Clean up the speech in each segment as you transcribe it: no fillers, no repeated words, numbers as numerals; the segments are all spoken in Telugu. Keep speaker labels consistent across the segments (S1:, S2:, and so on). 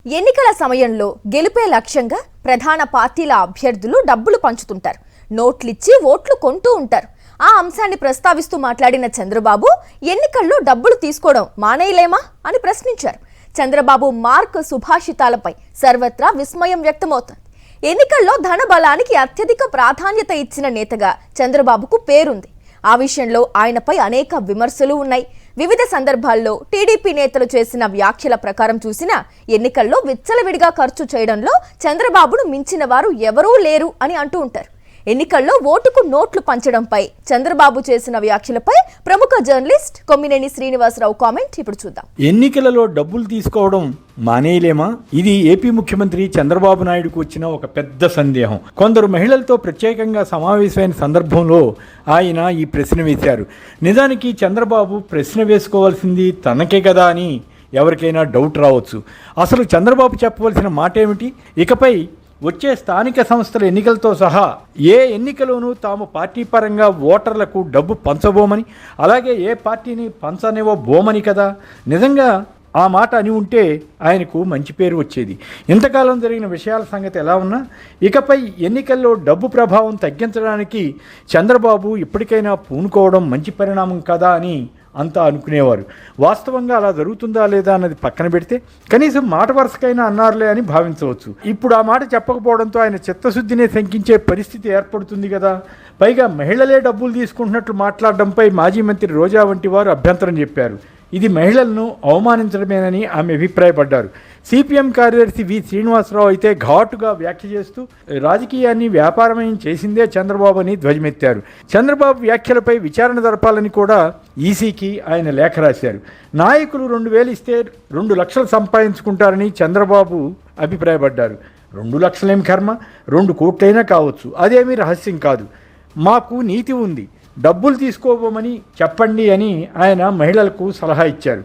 S1: ఎన్నికల సమయంలో గెలుపే లక్ష్యంగా ప్రధాన పార్టీల అభ్యర్థులు డబ్బులు పంచుతుంటారు. నోట్లిచ్చి ఓట్లు కొంటూ ఉంటారు. ఆ అంశాన్ని ప్రస్తావిస్తూ మాట్లాడిన చంద్రబాబు ఎన్నికల్లో డబ్బులు తీసుకోవడం మానేయలేమా అని ప్రశ్నించారు. చంద్రబాబు మార్క్ సుభాషితాలపై సర్వత్రా విస్మయం వ్యక్తమవుతోంది. ఎన్నికల్లో ధన బలానికి అత్యధిక ప్రాధాన్యత ఇచ్చిన నేతగా చంద్రబాబుకు పేరుంది. ఆ విషయంలో ఆయనపై అనేక విమర్శలు ఉన్నాయి. వివిధ సందర్భాల్లో టీడీపీ నేతలు చేసిన వ్యాఖ్యల ప్రకారం చూసినా ఎన్నికల్లో విచ్చలవిడిగా ఖర్చు చేయడంలో చంద్రబాబును మించిన వారు ఎవరూ లేరు అని అంటూ ఉంటారు. ఎన్నికల్లో ఓటుకు నోట్లు పంచడంపై చంద్రబాబు చేసిన వ్యాఖ్యలపై ప్రముఖ జర్నలిస్ట్ కొమ్మినేని శ్రీనివాసరావు కామెంట్ ఇప్పుడు చూద్దాం.
S2: ఎన్నికలలో డబ్బులు తీసుకోవడం మానేయలేమా? ఇది ఏపీ ముఖ్యమంత్రి చంద్రబాబు నాయుడుకు వచ్చిన ఒక పెద్ద సందేహం. కొందరు మహిళలతో ప్రత్యేకంగా సమావేశమైన సందర్భంలో ఆయన ఈ ప్రశ్న వేశారు. నిజానికి చంద్రబాబు ప్రశ్న వేసుకోవాల్సింది తనకే కదా అని ఎవరికైనా డౌట్ రావచ్చు. అసలు చంద్రబాబు చెప్పవలసిన మాట ఏమిటి? ఇకపై వచ్చే స్థానిక సంస్థల ఎన్నికలతో సహా ఏ ఎన్నికలోనూ తాము పార్టీ పరంగా ఓటర్లకు డబ్బు పంచబోమని, అలాగే ఏ పార్టీని పంచనివ్వబోమని కదా. నిజంగా ఆ మాట అని ఉంటే ఆయనకు మంచి పేరు వచ్చేది. ఇంతకాలం జరిగిన విషయాల సంగతి ఎలా ఉన్నా ఇకపై ఎన్నికల్లో డబ్బు ప్రభావం తగ్గించడానికి చంద్రబాబు ఇప్పటికైనా పూనుకోవడం మంచి పరిణామం కదా అని అంతా అనుకునేవారు. వాస్తవంగా అలా జరుగుతుందా లేదా అన్నది పక్కన పెడితే కనీసం మాట వరుసకైనా అన్నారులే అని భావించవచ్చు. ఇప్పుడు ఆ మాట చెప్పకపోవడంతో ఆయన చిత్తశుద్ధినే శంకించే పరిస్థితి ఏర్పడుతుంది కదా. పైగా మహిళలే డబ్బులు తీసుకుంటున్నట్లు మాట్లాడడంపై మాజీ మంత్రి రోజా వంటి వారు అభ్యంతరం చెప్పారు. ఇది మహిళలను అవమానించడమేనని ఆమె అభిప్రాయపడ్డారు. సిపిఎం కార్యదర్శి వి శ్రీనివాసరావు అయితే ఘాటుగా వ్యాఖ్య చేస్తూ రాజకీయాన్ని వ్యాపారమయం చేసిందే చంద్రబాబు అని ధ్వజమెత్తారు. చంద్రబాబు వ్యాఖ్యలపై విచారణ జరపాలని కూడా ఈసీకి ఆయన లేఖ రాశారు. నాయకులు 2,000 ఇస్తే 2 లక్షలు సంపాదించుకుంటారని చంద్రబాబు అభిప్రాయపడ్డారు. 2 లక్షలేం కర్మ, 2 కోట్లైనా కావచ్చు, అదేమీ రహస్యం కాదు. మాకు నీతి ఉంది, డబ్బులు తీసుకోబోమని చెప్పండి అని ఆయన మహిళలకు సలహా ఇచ్చారు.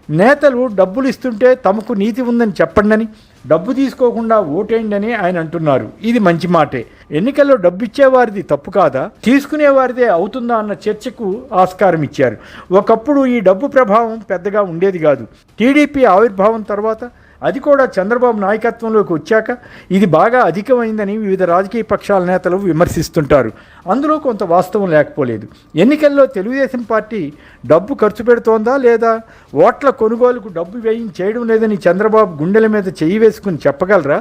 S2: నేతలు డబ్బులు ఇస్తుంటే తమకు నీతి ఉందని చెప్పండి అని, డబ్బు తీసుకోకుండా ఓటేయండి అని ఆయన అంటున్నారు. ఇది మంచి మాటే. ఎన్నికల్లో డబ్బు ఇచ్చేవారిది తప్పు కాదా, తీసుకునేవారిదే అవుతుందా అన్న చర్చకు ఆస్కారం ఇచ్చారు. ఒకప్పుడు ఈ డబ్బు ప్రభావం పెద్దగా ఉండేది కాదు. టీడీపీ ఆవిర్భావం తర్వాత, అది కూడా చంద్రబాబు నాయకత్వంలోకి వచ్చాక ఇది బాగా అధికమైందని వివిధ రాజకీయ పక్షాల నేతలు విమర్శిస్తుంటారు. అందులో కొంత వాస్తవం లేకపోలేదు. ఎన్నికల్లో తెలుగుదేశం పార్టీ డబ్బు ఖర్చు పెడుతోందా లేదా, ఓట్ల కొనుగోలుకు డబ్బు వ్యయం చేయడం లేదని చంద్రబాబు గుండెల మీద చెయ్యి వేసుకుని చెప్పగలరా?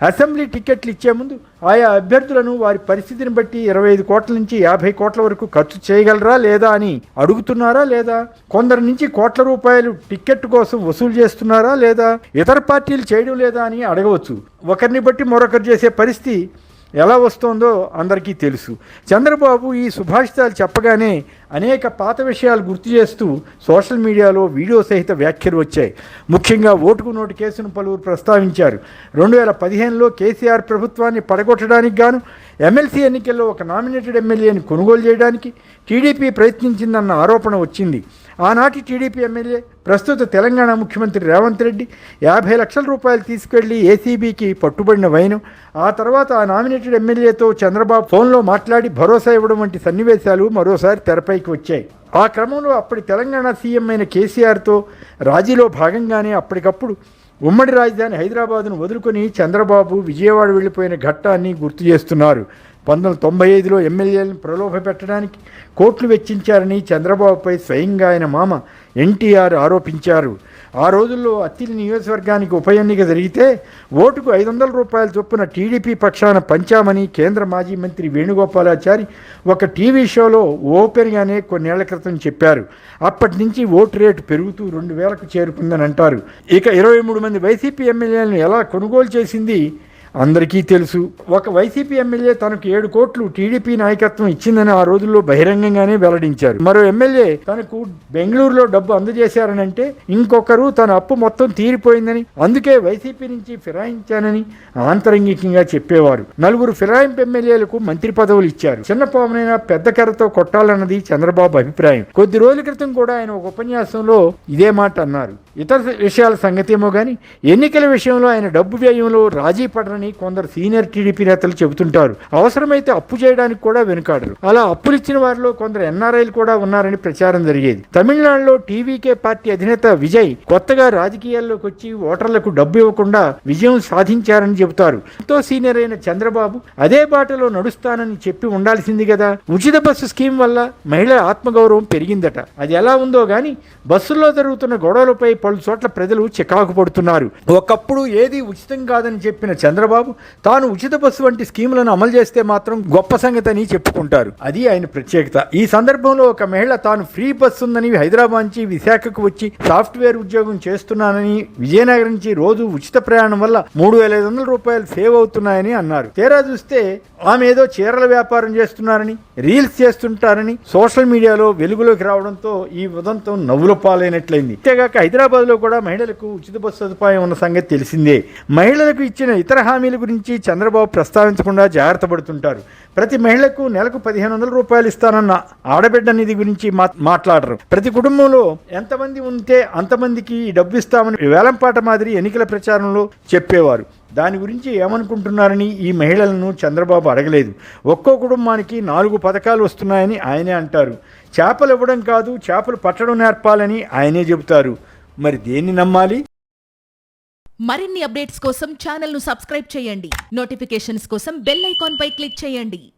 S2: అసెంబ్లీ టికెట్లు ఇచ్చే ముందు ఆయా అభ్యర్థులను వారి పరిస్థితిని బట్టి 25 కోట్ల నుంచి 50 కోట్ల వరకు ఖర్చు చేయగలరా లేదా అని అడుగుతున్నారా లేదా? కొందరి నుంచి కోట్ల రూపాయలు టికెట్ కోసం వసూలు చేస్తున్నారా లేదా? ఇతర పార్టీలు చేయడం లేదా అని అడగవచ్చు. ఒకరిని బట్టి మరొకరు చేసే పరిస్థితి ఎలా వస్తోందో అందరికీ తెలుసు. చంద్రబాబు ఈ సుభాషితాలు చెప్పగానే అనేక పాత విషయాలు గుర్తు చేస్తూ సోషల్ మీడియాలో వీడియో సహిత వ్యాఖ్యలు వచ్చాయి. ముఖ్యంగా ఓటుకు నోటు కేసును పలువురు ప్రస్తావించారు. 2015లో కేసీఆర్ ప్రభుత్వాన్ని పడగొట్టడానికి గాను ఎమ్మెల్సీ ఎన్నికల్లో ఒక నామినేటెడ్ ఎమ్మెల్యేని కొనుగోలు చేయడానికి టీడీపీ ప్రయత్నించిందన్న ఆరోపణ వచ్చింది. ఆనాటి టీడీపీ ఎమ్మెల్యే, ప్రస్తుత తెలంగాణ ముఖ్యమంత్రి రేవంత్ రెడ్డి 50 లక్షల రూపాయలు తీసుకెళ్లి ఏసీబీకి పట్టుబడిన వైనం, ఆ తర్వాత ఆ నామినేటెడ్ ఎమ్మెల్యేతో చంద్రబాబు ఫోన్లో మాట్లాడి భరోసా ఇవ్వడం వంటి సన్నివేశాలు మరోసారి తెరపైకి వచ్చాయి. ఆ క్రమంలో అప్పటి తెలంగాణ సీఎం అయిన కేసీఆర్తో రాజీలో భాగంగానే అప్పటికప్పుడు ఉమ్మడి రాజధాని హైదరాబాద్ను వదులుకొని చంద్రబాబు విజయవాడ వెళ్లిపోయిన ఘట్టాన్ని గుర్తు చేస్తున్నారు. 1995లో ఎమ్మెల్యేలను ప్రలోభ పెట్టడానికి కోట్లు వెచ్చించారని చంద్రబాబుపై స్వయంగా ఆయన మామ ఎన్టీఆర్ ఆరోపించారు. ఆ రోజుల్లో అత్తిలి నియోజకవర్గానికి ఉప ఎన్నిక జరిగితే ఓటుకు 500 రూపాయల చొప్పున టీడీపీ పక్షాన పంచామని కేంద్ర మాజీ మంత్రి వేణుగోపాలాచారి ఒక టీవీ షోలో ఓపెన్గానే కొన్నేళ్ల క్రితం చెప్పారు. అప్పటి నుంచి ఓటు రేటు పెరుగుతూ 2,000కు చేరుకుందని అంటారు. ఇక 23 మంది వైసీపీ ఎమ్మెల్యేలను ఎలా కొనుగోలు చేసింది అందరికీ తెలుసు. ఒక వైసీపీ ఎమ్మెల్యే తనకు 7 కోట్లు టీడీపీ నాయకత్వం ఇచ్చిందని ఆ రోజుల్లో బహిరంగంగానే వెల్లడించారు. మరో ఎమ్మెల్యే తనకు బెంగళూరులో డబ్బు అందజేశారని అంటే, ఇంకొకరు తన అప్పు మొత్తం తీరిపోయిందని, అందుకే వైసీపీ నుంచి ఫిరాయించానని ఆంతరంగికంగా చెప్పేవారు. 4 ఫిరాయింపు ఎమ్మెల్యేలకు మంత్రి పదవులు ఇచ్చారు. చిన్న పామునైనా పెద్ద కర్రతో కొట్టాలన్నది చంద్రబాబు అభిప్రాయం. కొద్ది రోజుల క్రితం కూడా ఆయన ఒక ఉపన్యాసంలో ఇదే మాట అన్నారు. ఇతర విషయాల సంగతేమో కానీ ఎన్నికల విషయంలో ఆయన డబ్బు వ్యయంలో రాజీ పడరని చేస్తామని కొందరు సీనియర్ టీడీపీ నేతలు చెబుతుంటారు. అవసరమైతే అప్పు చేయడానికి కూడా వెనుకాడరు. అలా అప్పులు ఇచ్చిన వారిలో కొందరు ఎన్ఆర్ఐలు కూడా ఉన్నారని ప్రచారం జరిగేది. తమిళనాడులో టీవీకే పార్టీ అధినేత విజయ్ కొత్తగా రాజకీయాల్లోకి వచ్చి ఓటర్లకు డబ్బు ఇవ్వకుండా విజయం సాధించారని చెబుతారు. ఎంతో సీనియర్ అయిన చంద్రబాబు అదే బాటలో నడుస్తానని చెప్పి ఉండాల్సింది కదా. ఉచిత బస్సు స్కీమ్ వల్ల మహిళల ఆత్మగౌరవం పెరిగిందట. అది ఎలా ఉందో గాని బస్సుల్లో జరుగుతున్న గొడవలపై పలు చోట్ల ప్రజలు చికాకు పడుతున్నారు. ఒకప్పుడు ఏది ఉచితం కాదని చెప్పిన చంద్రబాబు తాను ఉచిత బస్సు వంటి స్కీములను అమలు చేస్తే మాత్రం గొప్ప సంగతి అని చెప్పుకుంటారు. అది ఆయన ప్రత్యేకత. ఈ సందర్భంలో ఒక మహిళ తాను ఫ్రీ బస్సు ఉందని హైదరాబాద్ నుంచి విశాఖకు వచ్చి సాఫ్ట్వేర్ ఉద్యోగం చేస్తున్నానని, విజయనగరం నుంచి రోజు ఉచిత ప్రయాణం వల్ల 3,500 రూపాయలు సేవ్ అవుతున్నాయని అన్నారు. తీరా చూస్తే ఆమె ఏదో చీరల వ్యాపారం చేస్తున్నారని, రీల్స్ చేస్తుంటారని సోషల్ మీడియాలో వెలుగులోకి రావడంతో ఈ ఉదంతం నవ్వుల పాలైనట్లయింది. అంతేగాక హైదరాబాద్ లో కూడా మహిళలకు ఉచిత బస్సు సదుపాయం ఉన్న సంగతి తెలిసిందే. మహిళలకు ఇచ్చిన ఇతర హామీల గురించి చంద్రబాబు ప్రస్తావించకుండా జాగ్రత్త పడుతుంటారు. ప్రతి మహిళకు నెలకు 1,500 రూపాయలు ఇస్తానన్న ఆడబిడ్డ నిధి గురించి మాట్లాడరు. ప్రతి కుటుంబంలో ఎంతమంది ఉంటే అంతమందికి డబ్బు ఇస్తామని వేలంపాట మాదిరి ఎన్నికల ప్రచారంలో చెప్పేవారు. దాని గురించి ఏమనుకుంటున్నారని ఈ మహిళలను చంద్రబాబు అడగలేదు. ఒక్కో కుటుంబానికి 4 పథకాలు వస్తున్నాయని ఆయనే అంటారు. చేపలు ఇవ్వడం కాదు, చేపలు పట్టడం నేర్పాలని ఆయనే చెబుతారు. మరి దేన్ని నమ్మాలి?
S3: మరిన్ని అప్డేట్స్ కోసం ఛానల్ను సబ్స్క్రైబ్ చేయండి. నోటిఫికేషన్స్ కోసం బెల్ ఐకాన్ పై క్లిక్ చేయండి.